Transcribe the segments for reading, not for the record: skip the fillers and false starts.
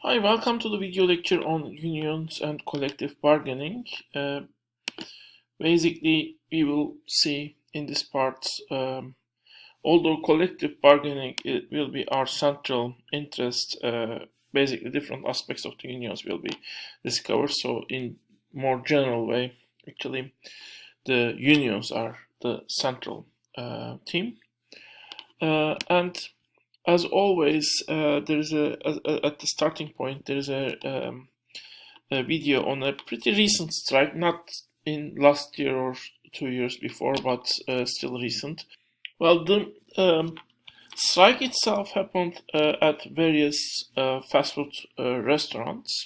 Hi, welcome to the video lecture on unions and collective bargaining. Basically, we will see in this part, although collective bargaining it will be our central interest, basically different aspects of the unions will be discovered. So in more general way, actually, the unions are the central theme. And as always, there is at the starting point there is a video on a pretty recent strike, not in last year or 2 years before, but still recent. Well, the strike itself happened at various fast food restaurants,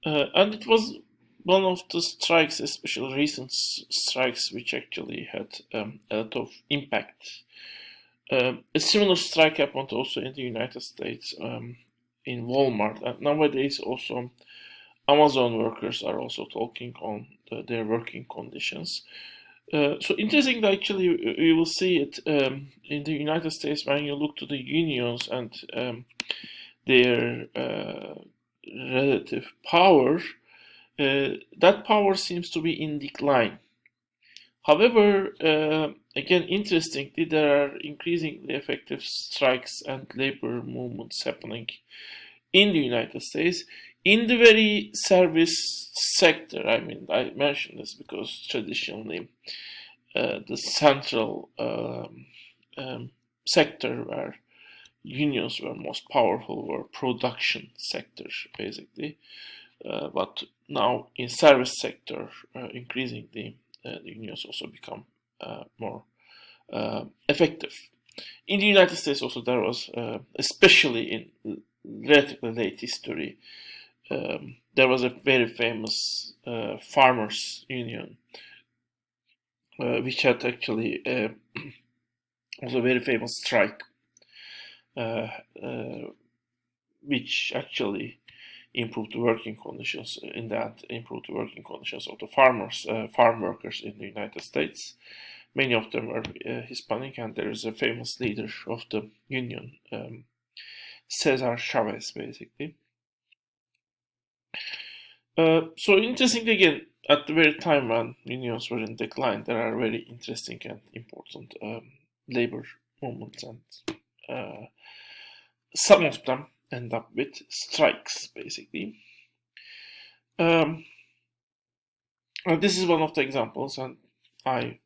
and it was one of the strikes, especially recent strikes, which actually had a lot of impact. A similar strike happened also in the United States, in Walmart, and nowadays also Amazon workers are also talking on their working conditions. So interesting that actually we will see it in the United States when you look to the unions and their relative power. That power seems to be in decline. However, again, interestingly, there are increasingly effective strikes and labor movements happening in the United States in the very service sector. I mean, I mention this because traditionally the central sector where unions were most powerful were production sectors, basically. But now in service sector, increasingly the unions also become more effective. In the United States also there was, especially in relatively late history, there was a very famous farmers union, which had actually was a very famous strike, which actually improved the working conditions. In that, improved the working conditions of the farmers, farm workers in the United States. Many of them were Hispanic, and there is a famous leader of the union, Cesar Chavez, basically. So interesting again, at the very time when unions were in decline, there are very interesting and important labor movements, and some of them end up with strikes, basically. And this is one of the examples, and I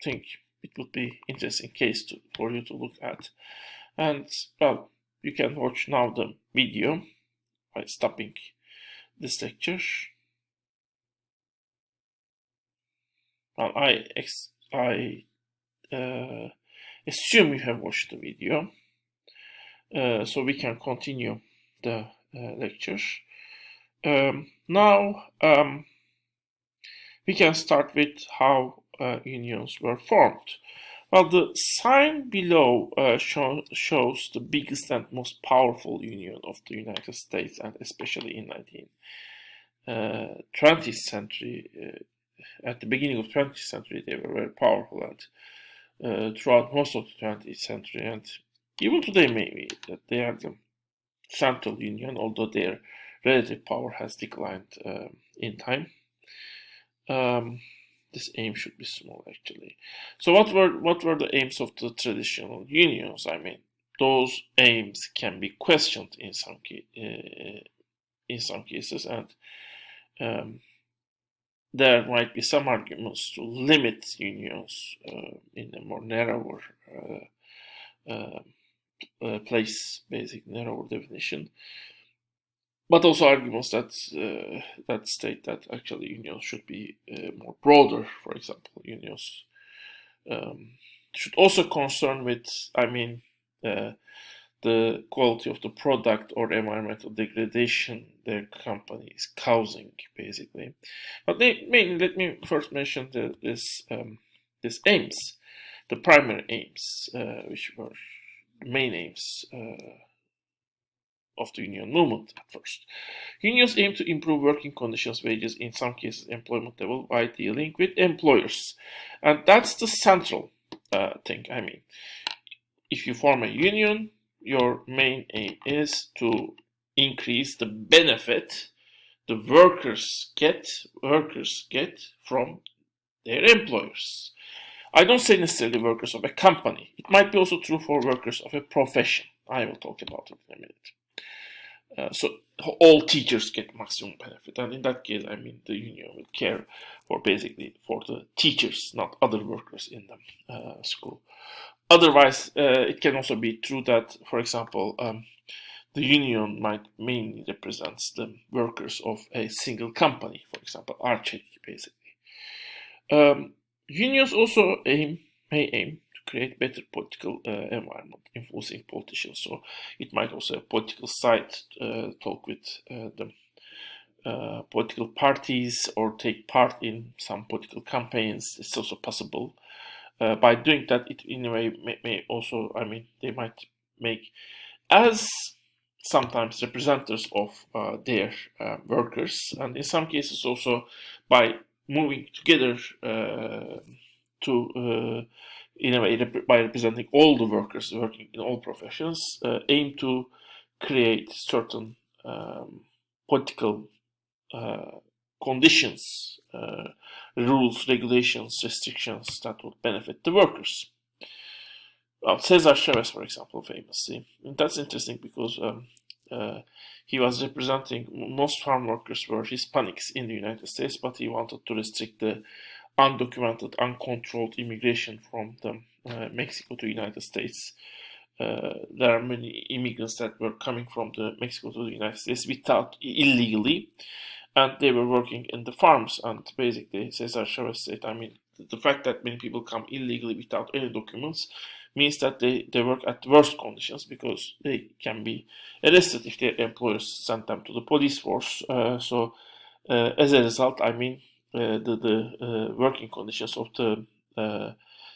think it would be interesting case for you to look at. And well, you can watch now the video by stopping this lecture. Well, I assume you have watched the video, so we can continue the lecture. Now we can start with how unions were formed. Well, the sign below shows the biggest and most powerful union of the United States, and especially in 20th century. At the beginning of 20th century, they were very powerful, and throughout most of the 20th century, and even today, maybe that they are the central union, although their relative power has declined in time. This aim should be small, actually. So what were the aims of the traditional unions? I mean, those aims can be questioned in some cases, and there might be some arguments to limit unions in a more narrower place, basic narrower definition. But also arguments that state that actually unions should be more broader. For example, unions should also concern with, I mean, the quality of the product or environmental degradation their company is causing, basically. But let me first mention this aims, the primary aims, which were main aims of the union movement at first. Unions aim to improve working conditions, wages, in some cases employment level, by dealing with employers. And that's the central thing. I mean, if you form a union, your main aim is to increase the benefit the workers get from their employers. I don't say necessarily workers of a company. It might be also true for workers of a profession. I will talk about it in a minute. So all teachers get maximum benefit, and in that case, I mean the union will care for basically for the teachers, not other workers in the school. Otherwise, it can also be true that, for example, the union might mainly represent the workers of a single company, for example, Arçelik, basically. Unions also may aim to create better political environment, influencing politicians. So it might also have political side, talk with the political parties or take part in some political campaigns. It's also possible. By doing that, it in a way may also, I mean, they might make as sometimes representatives of their workers, and in some cases also by moving together to in a way by representing all the workers working in all professions, aim to create certain political conditions, rules, regulations, restrictions that would benefit the workers. Well, Cesar Chavez, for example, famously. And that's interesting because he was representing, most farm workers were Hispanics in the United States, but he wanted to restrict the undocumented, uncontrolled immigration from Mexico to the United States. There are many immigrants that were coming from Mexico to the United States without illegally, and they were working in the farms. And basically, Cesar Chavez said, I mean, the fact that many people come illegally without any documents means that they work at worse conditions because they can be arrested if their employers send them to the police force. So as a result, I mean, the working conditions of the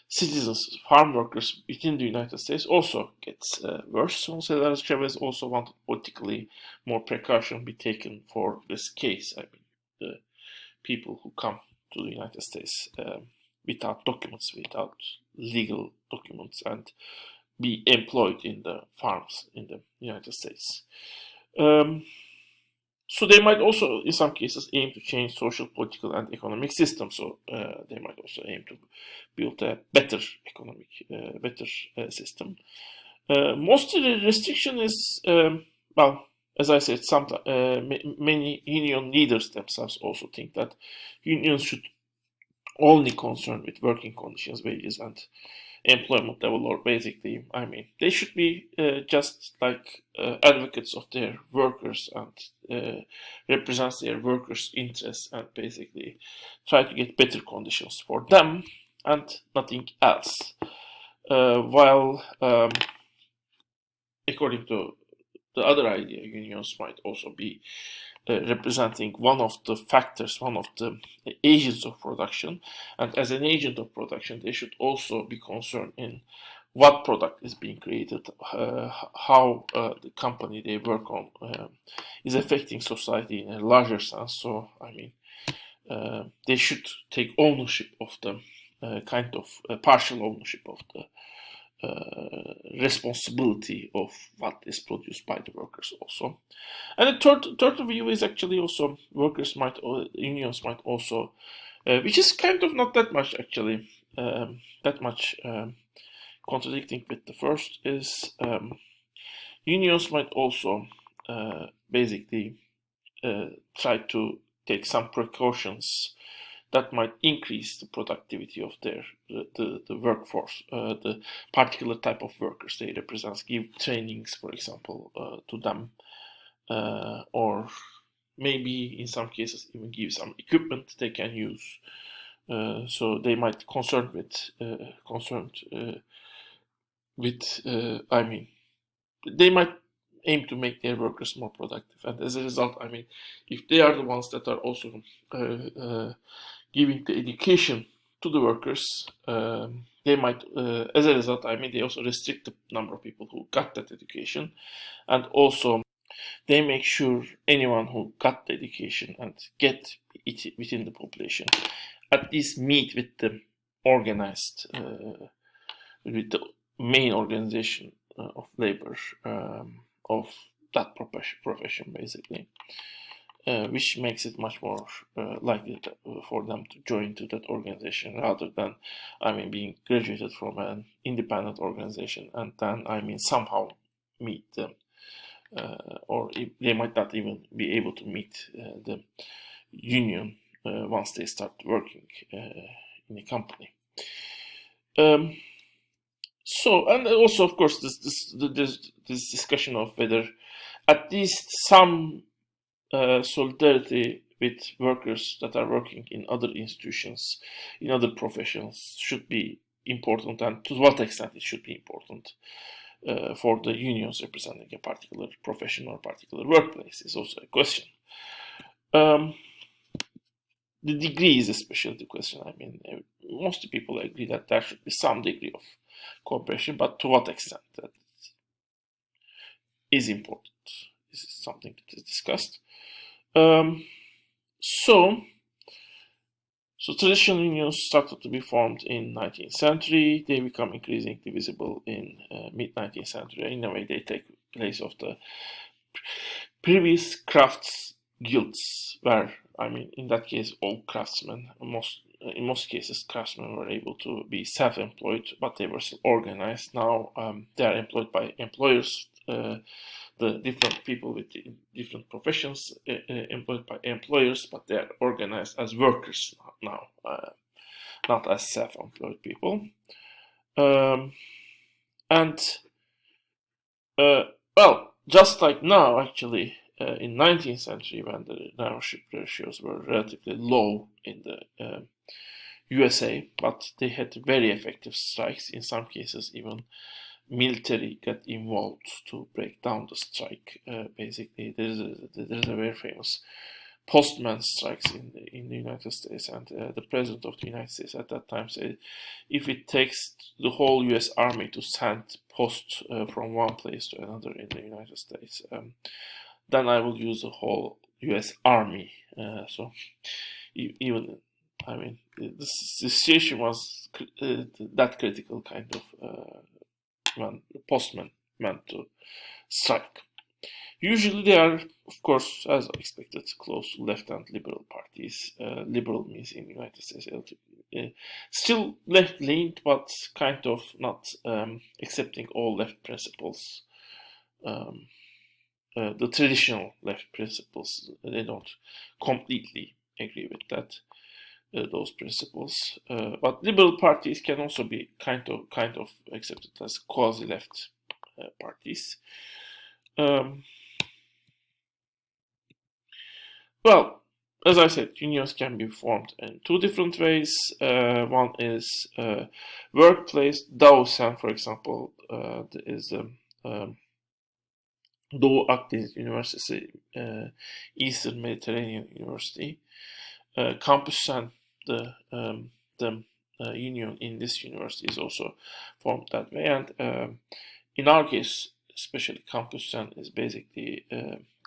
citizens, farm workers within the United States also gets worse. So Cesar Chavez also wanted politically more precaution be taken for this case. I mean, the people who come to the United States without documents, without legal documents, and be employed in the farms in the United States. So they might also, in some cases, aim to change social, political, and economic systems. So they might also aim to build a better economic, better system. Mostly the restriction is, well, as I said, many union leaders themselves also think that unions should only concern with working conditions, wages, and employment level, or basically, I mean, they should be just like advocates of their workers and represents their workers' interests and basically try to get better conditions for them and nothing else. While according to the other idea, unions might also be representing one of the factors, one of the agents of production. And as an agent of production, they should also be concerned in what product is being created, how the company they work on is affecting society in a larger sense. So, I mean, they should take ownership of the kind of partial ownership of the responsibility of what is produced by the workers also. And the third view is actually also unions might also, which is kind of not that much actually, that much contradicting with the first, is unions might also basically try to take some precautions that might increase the productivity of the workforce, the particular type of workers they represent, give trainings, for example, to them, or maybe in some cases even give some equipment they can use. So they might concerned with I mean, they might aim to make their workers more productive, and as a result, I mean, if they are the ones that are also giving the education to the workers, they might, as a result, I mean, they also restrict the number of people who got that education, and also they make sure anyone who got the education and get it within the population at least meet with the organized, with the main organization of labor of that profession basically, which makes it much more likely for them to join to that organization rather than, being graduated from an independent organization and then, somehow meet them, or they might not even be able to meet the union once they start working in a company. So, and also, of course, this discussion of whether at least some solidarity with workers that are working in other institutions, in other professions, should be important, and to what extent it should be important for the unions representing a particular profession or particular workplace is also a question. The degree is especially the question. Most people agree that there should be some degree of cooperation, but to what extent that is important. This is something that is discussed. So traditional unions started to be formed in 19th century. They become increasingly visible in mid-19th century. In a way, they take place of the previous crafts guilds, where in that case, all craftsmen, in most cases, craftsmen were able to be self-employed, but they were still organized. Now they are employed by employers. The different people with different professions employed by employers, but they are organized as workers now, not as self-employed people. Just like now, actually, in 19th century, when the membership ratios were relatively low in the USA, but they had very effective strikes. In some cases, even military got involved to break down the strike. Basically, there's a very famous postman strikes in the United States, and the president of the United States at that time said, if it takes the whole U.S. Army to send post from one place to another in the United States, then I will use the whole U.S. Army. So even, the situation was that critical, kind of, when the postman meant to strike. Usually they are, of course, as expected, close to left and liberal parties. Liberal means in the United States still left-leaned, but kind of not accepting all left principles. The traditional left principles, they don't completely agree with that. Those principles, but liberal parties can also be kind of accepted as quasi-left parties. Well, as I said, unions can be formed in two different ways. One is workplace. Daosen, for example, is Doğu Akdeniz University, Eastern Mediterranean University. Campusen, the union in this university, is also formed that way, and in our case, especially Campusen is basically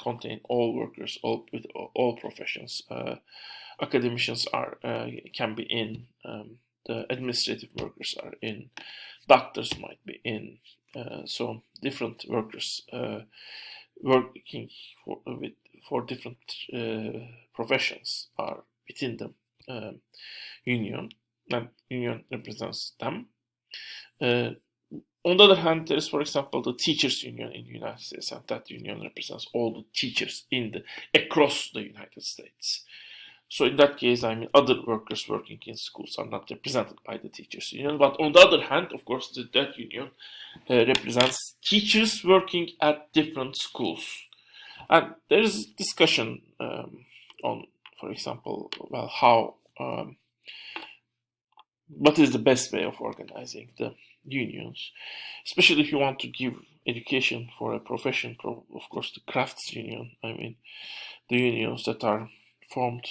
contain all workers, with all professions. Academicians can be in, the administrative workers are in, doctors might be in, so different workers working for different professions are within the union, and union represents them. On the other hand, there is, for example, the teachers' union in the United States, and that union represents all the teachers across the United States. So in that case, other workers working in schools are not represented by the teachers' union. But on the other hand, of course, that union represents teachers working at different schools. And there is discussion on, for example, how what is the best way of organizing the unions, especially if you want to give education for a profession. Of course, the crafts union, the unions that are formed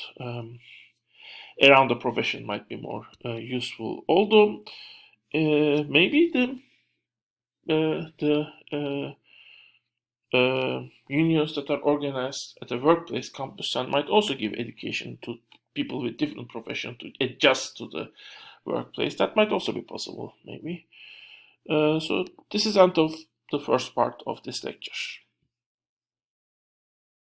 around the profession might be more useful. Although maybe the unions that are organized at a workplace campus and might also give education to people with different professions to adjust to the workplace. That might also be possible, maybe. So this is end of the first part of this lecture.